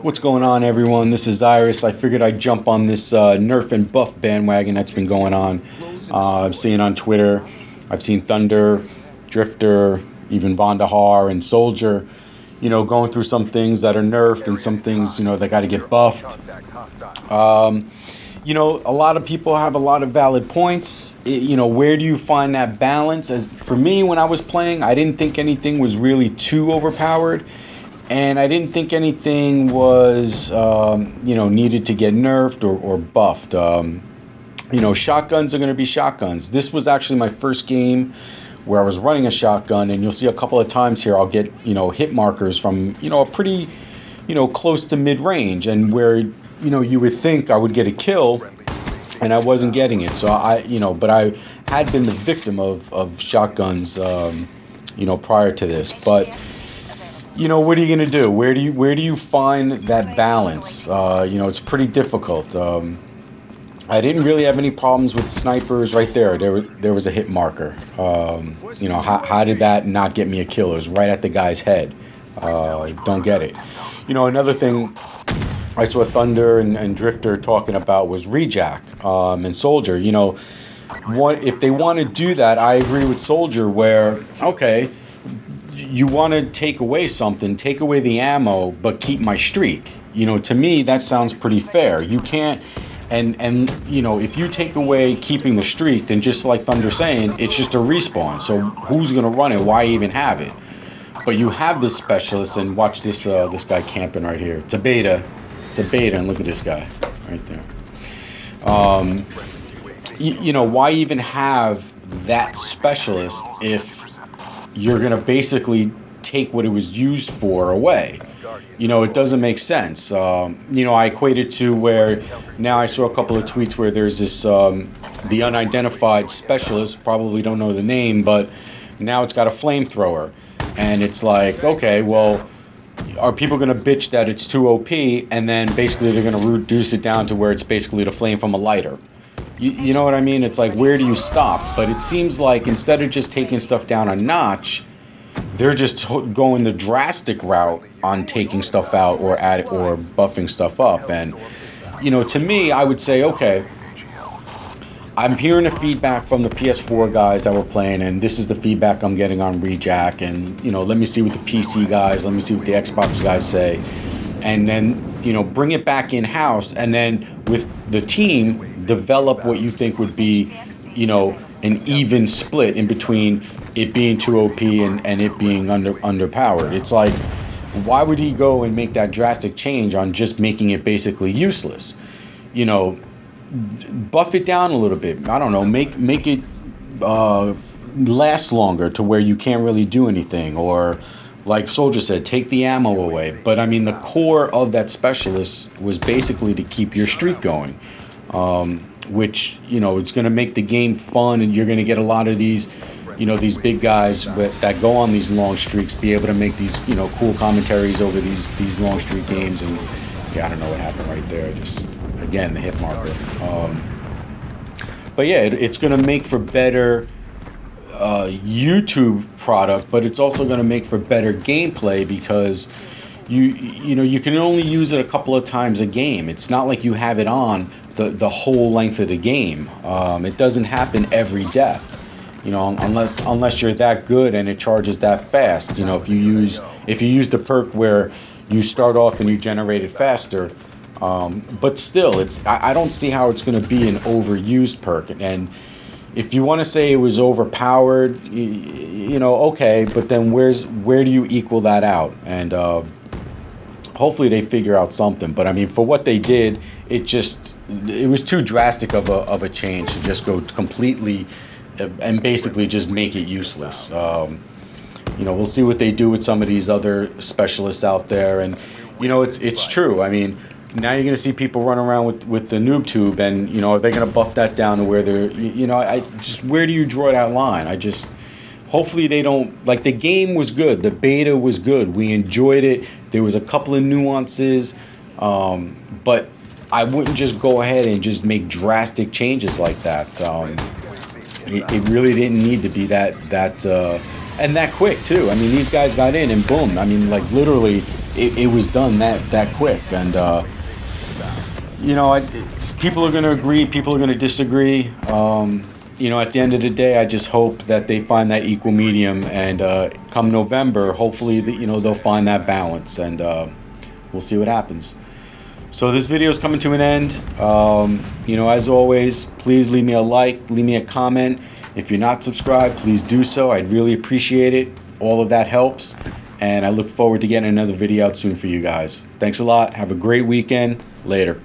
What's going on, everyone? This is Iris. I figured I'd jump on this Nerf and buff bandwagon that's been going on. I've seen on Twitter. I've seen Thunder, Drifter, even Vandahar and Soldier, you know, going through some things that are nerfed and some things, you know, that got to get buffed. You know, a lot of people have a lot of valid points. You know, where do you find that balance? As for me, when I was playing, I didn't think anything was really too overpowered. And I didn't think anything was, you know, needed to get nerfed or buffed. You know, shotguns are going to be shotguns. This was actually my first game where I was running a shotgun. And you'll see a couple of times here I'll get, you know, hit markers from, you know, a pretty, you know, close to mid-range. And where, you know, you would think I would get a kill, and I wasn't getting it. So you know, but I had been the victim of shotguns, you know, prior to this. But you know, what are you going to do? Where do you find that balance? You know, it's pretty difficult. I didn't really have any problems with snipers right there. There was a hit marker. You know, how did that not get me a kill? It was right at the guy's head. Don't get it. You know, another thing I saw Thunder and Drifter talking about was rejack and Soldier. You know, if they want to do that, I agree with Soldier where, okay, you want to take away something, take away the ammo, but keep my streak. You know, to me, that sounds pretty fair. You can't, and you know, if you take away keeping the streak, then just like Thunder saying, it's just a respawn. So who's going to run it? Why even have it? But you have this specialist, and watch this this guy camping right here. It's a beta, and look at this guy right there. You know, why even have that specialist if you're going to basically take what it was used for away? You know, it doesn't make sense. You know, I equate it to where now I saw a couple of tweets where there's this, the unidentified specialist, probably don't know the name, but now it's got a flamethrower. And it's like, okay, well, are people going to bitch that it's too OP, and then basically they're going to reduce it down to where it's basically the flame from a lighter? You know what I mean? It's like, where do you stop? But it seems like instead of just taking stuff down a notch, they're just going the drastic route on taking stuff out or buffing stuff up. And, you know, to me, I would say, okay, I'm hearing the feedback from the PS4 guys that were playing, and this is the feedback I'm getting on rejack. And, you know, let me see what the PC guys, let me see what the Xbox guys say. And then, you know, bring it back in-house, and then with the team, develop what you think would be, you know, an even split in between it being too OP and it being underpowered. It's like, why would he go and make that drastic change on just making it basically useless? You know, buff it down a little bit. I don't know, make it last longer to where you can't really do anything, or like Soldier said, take the ammo away. But I mean, the core of that specialist was basically to keep your streak going. Which, you know, it's going to make the game fun, and you're going to get a lot of these, you know, these big guys that go on these long streaks be able to make these, you know, cool commentaries over these long streak games. And yeah, I don't know what happened right there. Just, again, the hit marker. But yeah, it's going to make for better YouTube product, but it's also going to make for better gameplay, because you know, you can only use it a couple of times a game. It's not like you have it on the whole length of the game. It doesn't happen every death, you know, unless you're that good and it charges that fast. You know, if you use the perk where you start off and you generate it faster, but still, I don't see how it's going to be an overused perk. And if you want to say it was overpowered, you know, okay, but then where do you equal that out? And hopefully they figure out something. But I mean, for what they did, it was too drastic of a change to just go completely and basically just make it useless. You know, we'll see what they do with some of these other specialists out there. And you know, it's true. I mean, now you're going to see people run around with the noob tube, and you know, are they going to buff that down to where they're, you know, where do you draw that line? Hopefully they don't, like, the game was good, the beta was good, we enjoyed it, there was a couple of nuances, but I wouldn't just go ahead and just make drastic changes like that. It really didn't need to be that and that quick too. I mean, these guys got in and boom. I mean, like, literally it was done that quick. And you know, people are going to agree, people are going to disagree. You know, at the end of the day, I just hope that they find that equal medium, and come November, hopefully, you know, they'll find that balance, and we'll see what happens. So this video is coming to an end. You know, as always, please leave me a like, leave me a comment. If you're not subscribed, please do so. I'd really appreciate it. All of that helps. And I look forward to getting another video out soon for you guys. Thanks a lot. Have a great weekend. Later.